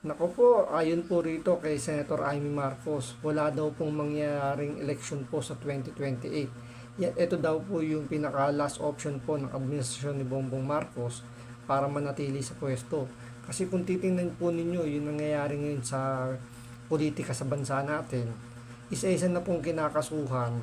Naku po, ayon po rito kay Senator Amy Marcos, wala daw pong mangyayaring election po sa 2028. Ito daw po yung pinaka last option po ng administrasyon ni Bongbong Marcos para manatili sa pwesto. Kasi kung titingnan po ninyo yung nangyayari ngayon sa politika sa bansa natin, isa-isa na pong kinakasuhan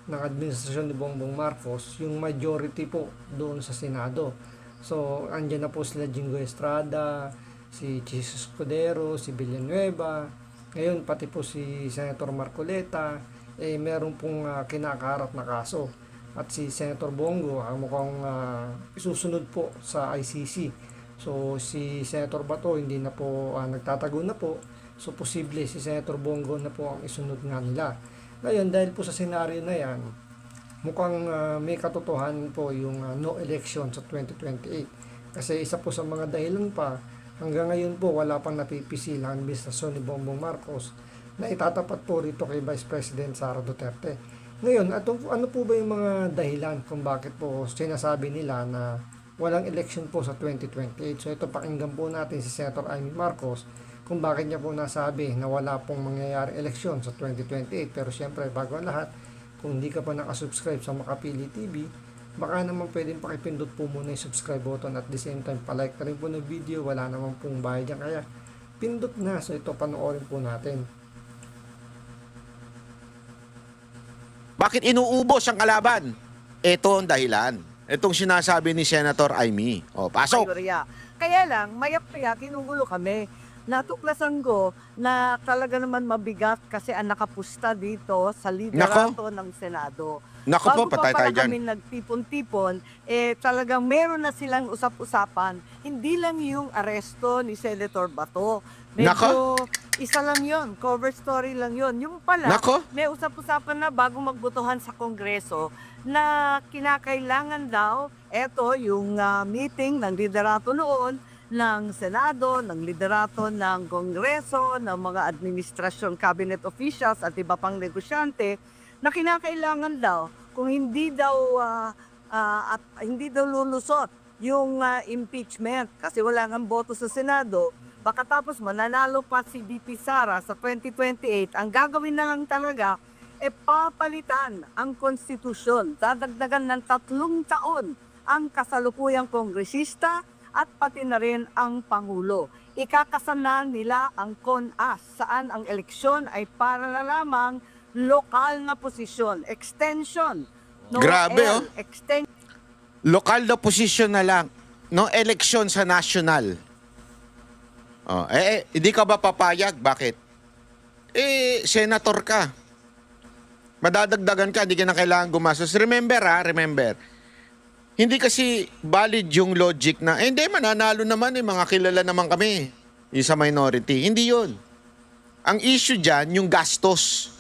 ng administrasyon ni Bongbong Marcos yung majority po doon sa Senado. So, andyan na po sila Jingo Estrada, si Jesus Escudero, si Villanueva, ngayon pati po si Senator Marcoleta, meron pong kinakaharap na kaso. At si Senator Bongo mukhang isusunod po sa ICC. So si Senator Bato hindi na po nagtatago na po. So posible si Senator Bongo na po ang isunod nga nila. Ngayon dahil po sa senaryo na yan, mukhang may katotohanan po yung no election sa 2028. Kasi isa po sa mga dahilan pa, hanggang ngayon po wala pang napipisil ang administrasyon ni Bongbong Marcos na itatapat po rito kay Vice President Sara Duterte. Ngayon, ano po ba yung mga dahilan kung bakit po sinasabi nila na walang election po sa 2028? So ito pakinggan po natin si Senator Amy Marcos kung bakit niya po nasabi na wala pong mangyayari eleksyon sa 2028. Pero siyempre, bago ang lahat, kung hindi ka pa nakasubscribe sa Makapili TV, baka naman pwedeng pakipindot po muna yung subscribe button at the same time palike na rin po ng video. Wala naman pong bayad yan, kaya pindot na. So ito panoorin po natin. Bakit inuubos ang kalaban? Ito ang dahilan. Itong sinasabi ni Senator Amy. O, pasok. Mayorya. Kaya lang, maya-maya, ginugulo kami. Natuklasan ko na talaga naman mabigat kasi ang nakapusta dito sa liderato ng Senado. Nako po, Bago patay pa tayo pala dyan. kami nagtipon-tipon, talagang meron na silang usap-usapan. Hindi lang yung aresto ni Senator Bato. Medyo isa lang yon, cover story lang yon. Yung pala, Nako. may usap-usapan na bago magbotohan sa Kongreso na kinakailangan daw, eto yung meeting ng liderato noon, ng Senado, ng liderato ng Kongreso, ng mga administrasyon, cabinet officials at iba pang negosyante na kinakailangan daw kung hindi daw lulusot yung impeachment kasi wala ngang boto sa Senado, baka tapos mananalo pa si VP Sara sa 2028, ang gagawin na lang talaga papalitan ang konstitusyon. Dadagdagan ng 3 taon ang kasalukuyang kongresista at pati na rin ang Pangulo. Ikakasanan nila ang CONAS, saan ang eleksyon ay para na lamang lokal na posisyon, extension. Grabe, oh. Extension. Lokal na posisyon na lang. No election sa national. Oh, hindi ka ba papayag? Bakit? Senator ka. Madadagdagan ka, hindi ka na kailangan gumastos. Remember. Hindi kasi valid yung logic na, hindi, mananalo naman mga kilala naman kami. Yung sa minority. Hindi yun. Ang issue dyan, yung gastos.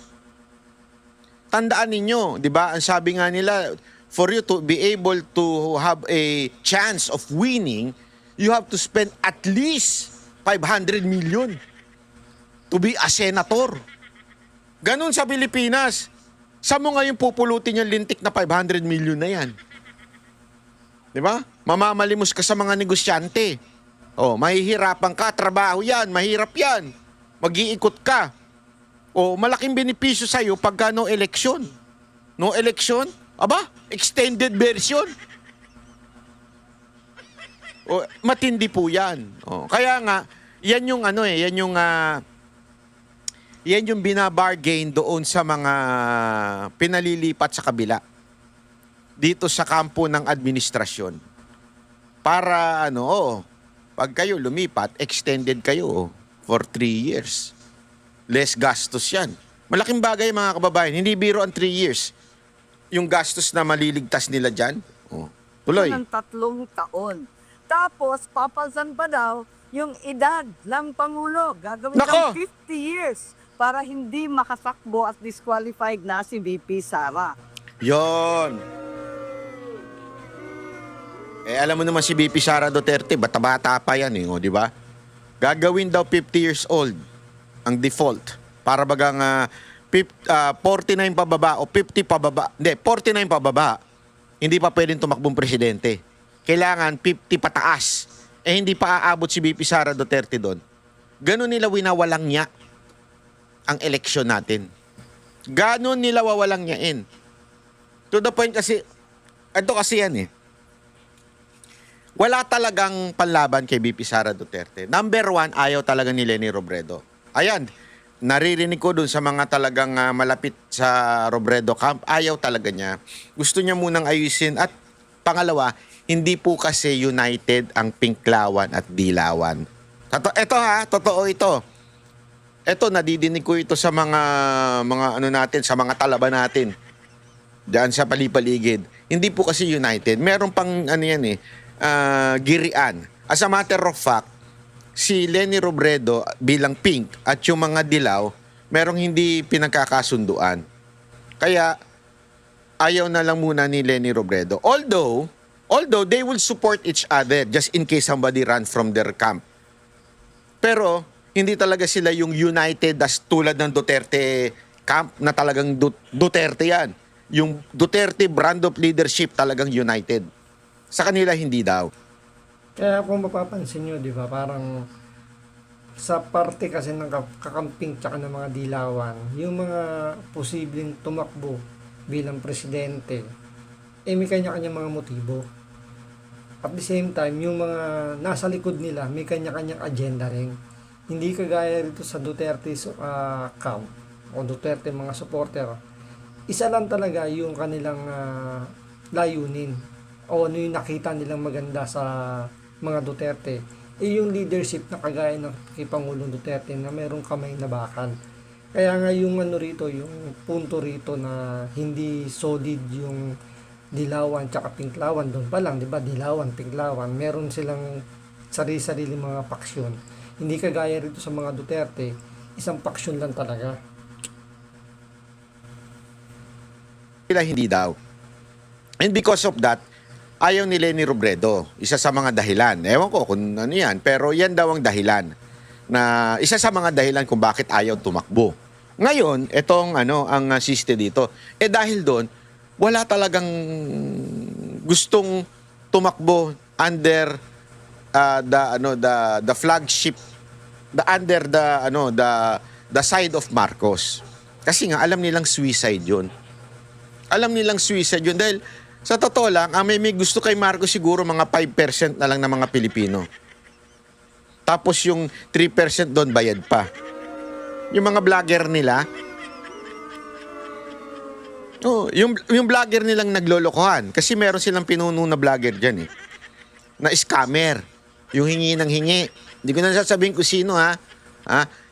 Tandaan ninyo, di ba? Ang sabi nga nila, for you to be able to have a chance of winning, you have to spend at least 500 million to be a senator. Ganun sa Pilipinas. Saan mo ngayon pupulutin yung lintik na 500 million na yan? Di ba? Mamamalimos ka sa mga negosyante. Oh, mahihirapan ka, trabaho yan, mahirap yan. Mag-iikot ka. O, malaking benepisyo sa'yo pagka no election. No election? Aba, extended version. O, matindi po yan. O, kaya nga, yan yung yan yung binabargain doon sa mga pinalilipat sa kabila. Dito sa kampo ng administrasyon. Para pag kayo lumipat, extended kayo for 3 years. Less gastos yan. Malaking bagay mga kababayan. Hindi biro ang 3 years. Yung gastos na maliligtas nila dyan. Oh, tuloy. Ng 3 taon. Tapos, papalsan pa daw yung edad ng Pangulo. Gagawin ng 50 years para hindi makasakbo at disqualified na si VP Sara. Yon. Alam mo naman si VP Sara Duterte, bata-bata pa yan di ba? Gagawin daw 50 years old ang default. Para bagang 49 pababa o 50 pababa. Hindi, 49 pababa. Hindi pa pwedeng tumakbong presidente. Kailangan 50 pataas. Hindi pa aabot si VP Sara Duterte doon. ganun nila winawalang niya ang eleksyon natin. Ganun nila wawalang niyain. To the point kasi, ito kasi yan eh. Wala talagang panlaban kay BP Sara Duterte. Number one, ayaw talaga ni Leni Robredo. Ayan, naririnig ko dun sa mga talagang malapit sa Robredo camp, ayaw talaga niya. Gusto niya munang ayusin. At pangalawa, hindi po kasi united ang Pinklawan at Dilawan. Ito ha, totoo ito. Ito, nadidinig ko ito sa mga ano natin, sa mga talaba natin. Diyan sa palipaligid. Hindi po kasi united. Meron pang ano yan eh, girian. As a matter of fact, si Leni Robredo bilang pink at yung mga dilaw, merong hindi pinagkakasunduan. Kaya, ayaw na lang muna ni Leni Robredo. Although they will support each other just in case somebody run from their camp. Pero, hindi talaga sila yung united as tulad ng Duterte camp na talagang Duterte yan. Yung Duterte brand of leadership talagang united. Sa kanila, hindi daw. Kaya kung mapapansin nyo, di ba, parang sa parte kasi ng kakamping tsaka ng mga dilawan, yung mga posibleng tumakbo bilang presidente, may kanya-kanya mga motibo. At the same time, yung mga nasa likod nila, may kanya-kanyang agenda rin. Hindi kagaya rito sa Duterte camp o Duterte mga supporter. Isa lang talaga yung kanilang layunin o ano yung nakita nilang maganda sa mga Duterte. Yung leadership na kagaya ng kay Pangulong Duterte na merong kamay na bakal. Kaya nga yung ano rito, yung punto rito na hindi solid yung dilawan tsaka pinklawan, doon pa lang, di ba, dilawan, pinklawan, meron silang sarili-sarili mga paksyon. Hindi kagaya rito sa mga Duterte, isang paksyon lang talaga. Sila hindi daw. And because of that, ayaw ni Leni Robredo. Isa sa mga dahilan. Ewan ko kung ano yan, pero yan daw ang dahilan. Na isa sa mga dahilan kung bakit ayaw tumakbo. Ngayon, itong ang siste dito. Dahil doon, wala talagang gustong tumakbo under the flagship, under the side of Marcos. Kasi nga alam nilang suicide 'yun. Alam nilang suicide 'yun dahil sa totoo lang, ang may gusto kay Marcos siguro mga 5% na lang ng mga Pilipino. Tapos yung 3% doon bayad pa. Yung mga vlogger nila, yung vlogger nilang naglolokohan. Kasi meron silang pinuno na vlogger dyan eh. Na scammer. Yung hingi ng hingi. Hindi ko na sasabihin kung sino ha.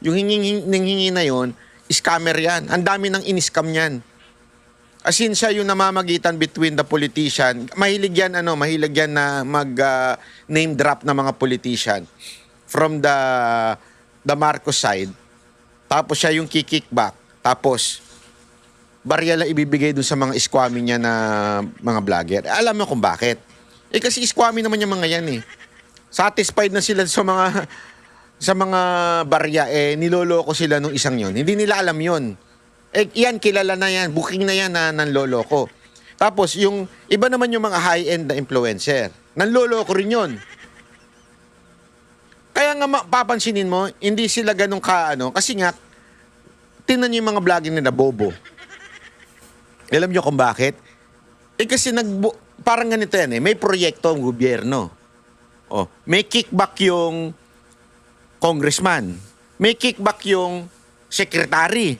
Yung hingi na yon, scammer yan. Ang dami ng in-scam yan. As in siya yung namamagitan between the politician. Mahilig yan na name drop na mga politician from the Marcos side. Tapos siya yung kickback. Tapos barya lang ibibigay dun sa mga squammy niya na mga vlogger. Alam mo kung bakit? Kasi squammy naman yung mga yan eh. Satisfied na sila sa mga barya niloloko sila nung isang yon. Hindi nila alam yon. Yan, kilala na yan. Booking na yan na nanloloko. Tapos, yung iba naman yung mga high-end na influencer. Nanloloko rin yun. Kaya nga papansinin mo, hindi sila ganun kasi nga, tingnan niyo yung mga vlogging nila, bobo. Alam niyo kung bakit? Kasi parang ganito yan may proyekto ang gobyerno. May kickback yung congressman. May kickback yung secretary.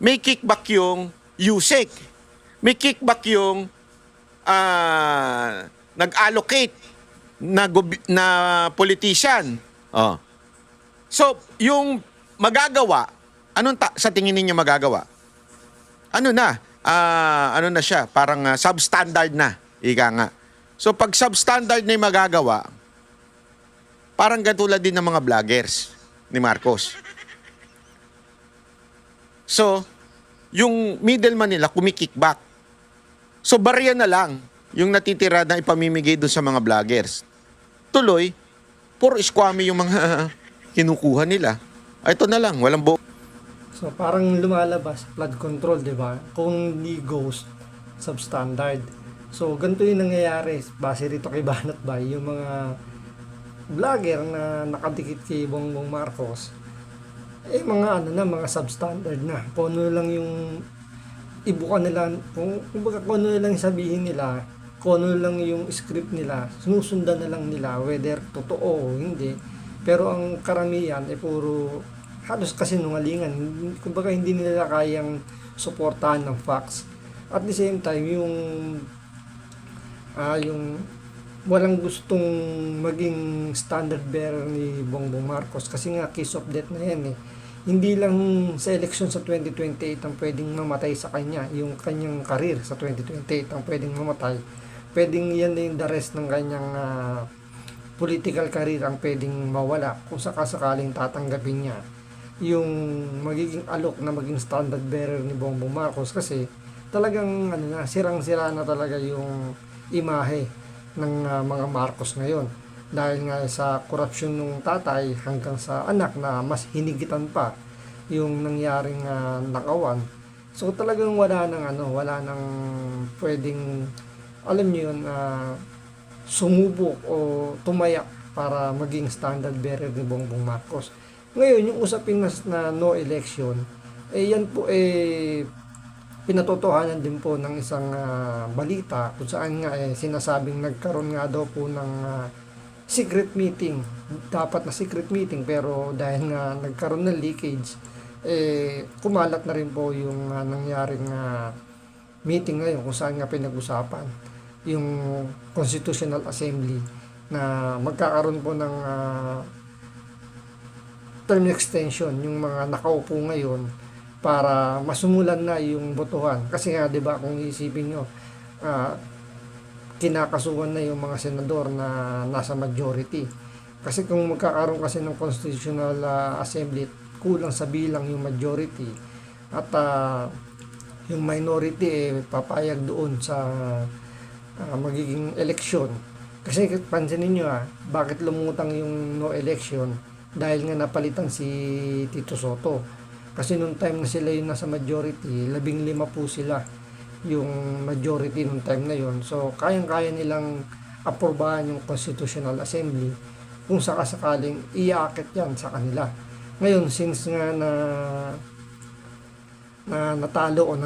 May kickback yung USEC. May kickback yung nag-allocate na politician. So, yung magagawa, sa tingin ninyo magagawa? Ano na siya? Parang substandard na. Ika nga. So, pag substandard na yung magagawa, parang katulad din ng mga vloggers ni Marcos. So, yung middleman nila kumikickback. So, barya na lang yung natitira na ipamimigay doon sa mga vloggers. Tuloy, puro squammy yung mga kinukuha nila. Ito na lang, walang So parang lumalabas, flood control, di ba? Kung hindi ghost, substandard. So ganito yung nangyayari, base rito kay Banat Bay, yung mga vlogger na nakadikit kay Bongbong Marcos, mga substandard na. Kung ano lang yung ibuka nila, kung ano lang sabihin nila, kung ano lang yung script nila, sinusundan na lang nila, whether totoo o hindi. Pero ang karamihan ay puro halos kasinungalingan. Kumbaga hindi nila kayang suportahan ng facts. At the same time, yung walang gustong maging standard bearer ni Bongbong Marcos kasi nga case of death na yan eh. Hindi lang sa election sa 2028 ang pwedeng mamatay sa kanya, yung kanyang karir sa 2028 ang pwedeng mamatay. Pwedeng yan din the rest ng kanyang political career ang pwedeng mawala kung sakasakaling tatanggapin niya yung magiging alok na maging standard bearer ni Bongbong Marcos kasi talagang sirang-sira na talaga yung imahe ng mga Marcos ngayon dahil nga sa korupsyon ng tatay hanggang sa anak na mas hinigitan pa yung nangyaring nakawan. So talagang wala nang pwedeng alam niyo yun sumubok o tumayak para maging standard bearer ni Bongbong Marcos. Ngayon, yung usapin na no election, yan po pinatotohanan din po ng isang balita kung saan nga sinasabing nagkaroon nga daw po ng secret meeting. Dapat na secret meeting pero dahil nga nagkaroon ng leakage, kumalat na rin po yung nangyaring meeting ngayon kung saan nga pinag-usapan yung Constitutional Assembly na magkakaroon po ng term extension yung mga nakaupo ngayon para masumulan na yung botohan. Kasi nga 'di ba kung iisipin nyo, kinakasuhan na yung mga senador na nasa majority. Kasi kung magkakaroon kasi ng Constitutional Assembly, kulang sa bilang yung majority at yung minority papayag doon sa magiging eleksyon. Kasi pansinin nyo bakit lumutang yung no election? Dahil nga napalitan si Tito Soto. Kasi nung time na sila yung nasa majority, 15 po sila yung majority nung time na yon. So, kayang-kaya nilang aprobahan yung Constitutional Assembly kung sakasakaling iaakit yan sa kanila. Ngayon, since nga na natalo o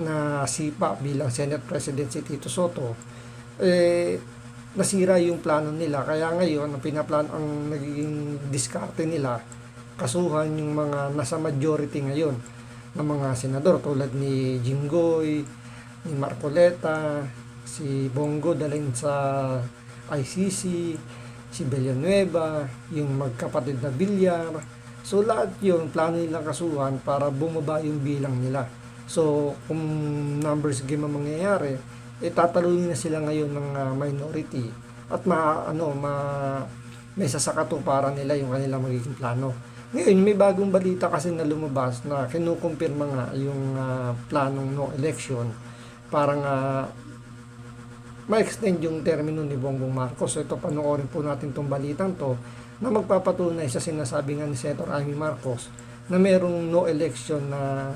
nasipa bilang Senate President si Tito Soto, nasira yung plano nila. Kaya ngayon, ang nagiging diskarte nila, kasuhan yung mga nasa majority ngayon ng mga senador tulad ni Jinggoy, ni Marcoleta, si Bongo dalhin sa ICC, si Villanueva, yung magkapatid na Villar. So lahat yun, plano nilang kasuhan para bumaba yung bilang nila. So kung numbers game ang mangyayari, tatalunin na sila ngayon ng minority at may sasakatuparan nila yung kanilang magiging plano. Ngayon, may bagong balita kasi na lumabas na kinukumpirma nga yung planong no election para nga ma-extend yung termino ni Bongbong Marcos. So ito, panoorin po natin tong balitang to na magpapatunay sa sinasabi nga ni Senator Amy Marcos na merong no election na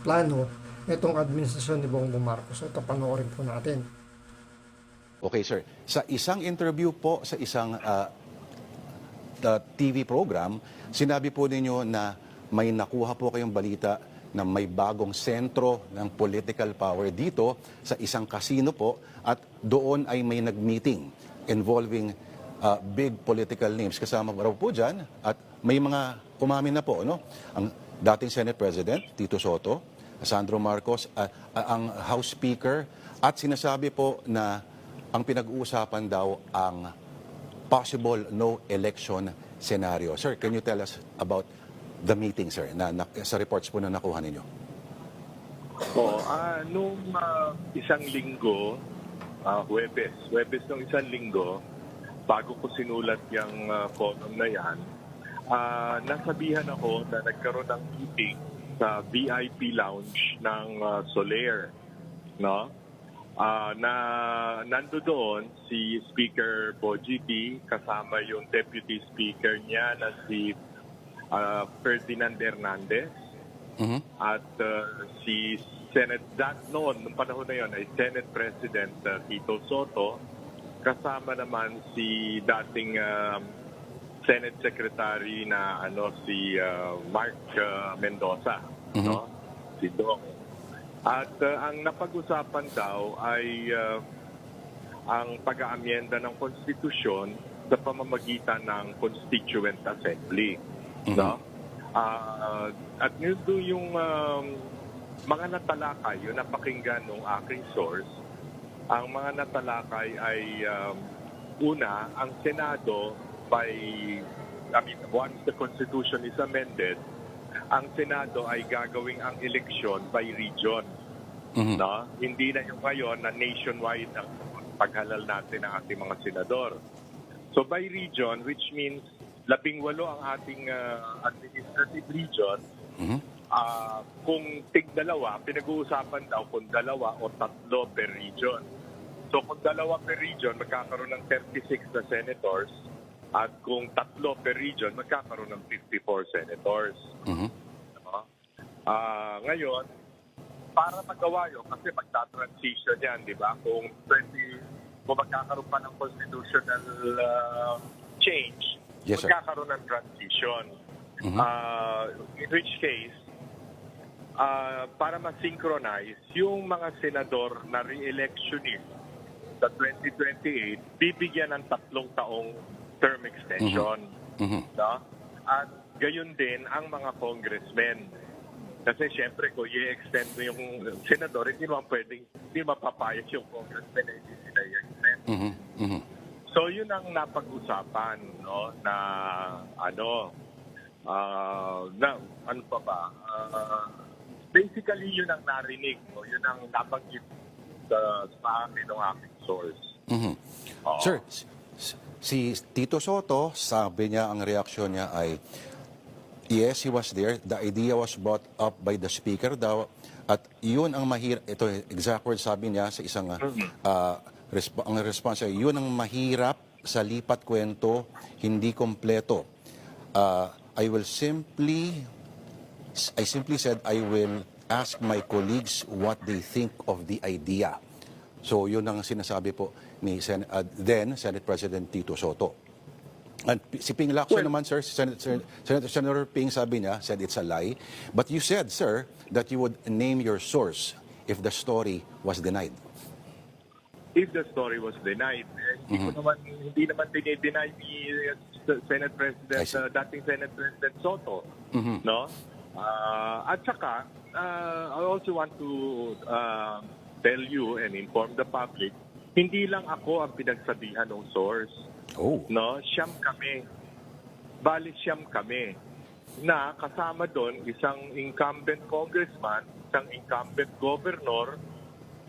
plano itong administrasyon ni Bongbong Marcos. So ito, panoorin po natin. Okay, sir. Sa isang interview po sa isang TV program, sinabi po ninyo na may nakuha po kayong balita na may bagong sentro ng political power dito sa isang casino po at doon ay may nag-meeting involving big political names. Kasama raw po dyan at may mga umamin na po, no? Ang dating Senate President, Tito Soto, Sandro Marcos, ang House Speaker, at sinasabi po na ang pinag-uusapan daw ang possible no election scenario. Sir, can you tell us about the meeting, sir, sa reports po na nakuha ninyo? Nung isang linggo, Huwebes nung isang linggo, bago ko sinulat yung column na yan, nasabihan ako na nagkaroon ng meeting sa VIP lounge ng Soler, no? Na nando doon si Speaker Bogie P, kasama yung Deputy Speaker niya na si Ferdinand Hernandez, at si Senate, nung panahon na yon ay Senate President Tito Soto, kasama naman si dating Senate Secretary na si Mark Mendoza, no? Si Dong. At ang napag-usapan daw ay ang pag-aamyenda ng konstitusyon sa pamamagitan ng Constituent Assembly, no? At yun doon yung mga natalakay, yung napakinggan ng aking source, ang mga natalakay ay una, ang Senado once the Constitution is amended, ang Senado ay gagawing ang eleksyon by region. No? Hindi na yung ngayon na nationwide ang paghalal natin ng ating mga senador. So by region, which means 18 ang ating administrative region. Kung tig-2, pinag-uusapan daw kung 2 o 3 per region. So kung 2 per region, magkakaroon ng 36 na senators. At kung 3 per region, magkakaroon ng 54 senators. Ngayon, para magawa yun, kasi magta-transition yan, di ba? Kung magkakaroon pa ng constitutional change, yes, sir, magkakaroon ng transition. In which case, para ma-synchronize, yung mga senador na re-electionin sa 2028, bibigyan ng 3 taong term extension. No? At gayon din ang mga congressmen. Kasi syempre, kung i-extend mo yung senador, hindi mapapayag yung congressmen na hindi sila i-extend. So, yun ang napag-usapan, no? Na, basically, yun ang narinig, no? Yun ang nabanggit sa akin ng aking source. Sir, si Tito Soto, sabi niya, ang reaksyon niya ay, yes, he was there. The idea was brought up by the speaker daw. At yun ang mahirap, ito exact word sabi niya sa isang, ang response ay, yun ang mahirap sa lipat kwento, hindi kompleto. I simply said, I will ask my colleagues what they think of the idea. So yun ang sinasabi po ni then Senate President Tito Soto. And si Ping Lacson naman, sir, Senator Ping sabi niya, said it's a lie. But you said, sir, that you would name your source if the story was denied. If the story was denied, hindi naman dinay ni Senate President, dating Senate President Soto. No? At saka, I also want to tell you and inform the public, hindi lang ako ang pinagsabihan ng source. No, siyam kami. Bali siyam kami. Na kasama doon isang incumbent congressman, isang incumbent governor,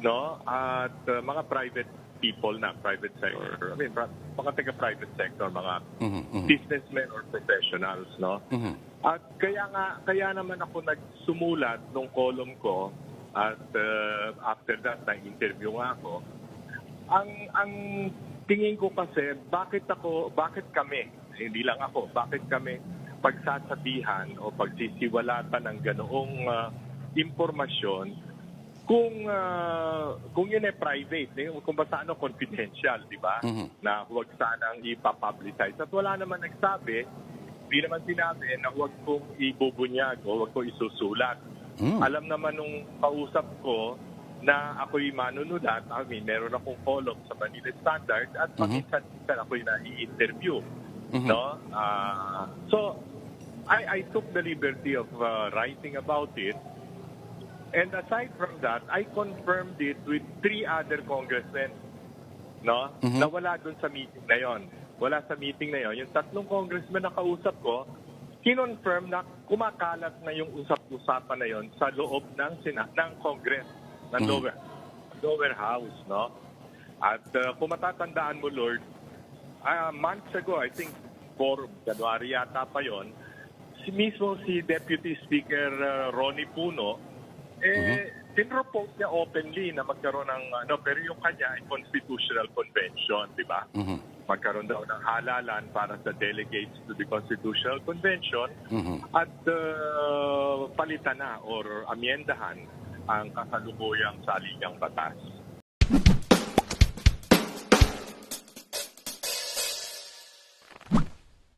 no, at mga private people na private sector. Mga taga-private sector, mga businessmen or professionals, no. At kaya naman ako nagsumulat nung column ko at after that na-interview nga ako. Ang tingin ko kasi, bakit kami, hindi lang ako, bakit kami pagsasabihan o pagsisiwalatan ng ganoong impormasyon kung yun ay private, kung basta confidential, di ba? Na huwag sanang ipapublicize. At wala naman nagsabi, hindi naman sinabi na huwag kong ibubunyag o huwag kong isusulat. Alam naman nung kausap ko na ako'y manunulat, meron akong column sa Manila Standard at paminsan-minsan ako'y na-i-interview. No? So, I took the liberty of writing about it. And aside from that, I confirmed it with 3 other congressmen, no? Na wala doon sa meeting na yon. Wala sa meeting na yon. Yung 3 congressmen na kausap ko, kinonfirm na kumakalat na yung usap-usapan na yon sa loob ng Congress, ng lower house, no? At kung matatandaan mo, Lord, months ago, I think 4 January yata pa yon, si Deputy Speaker Ronnie Puno, tinropose niya openly na magkaroon ng, pero yung kanya ay constitutional convention, di ba? Magkaroon daw ng halalan para sa delegates to the constitutional convention at palitan na or amyendahan ang kasalukuyang saligang batas.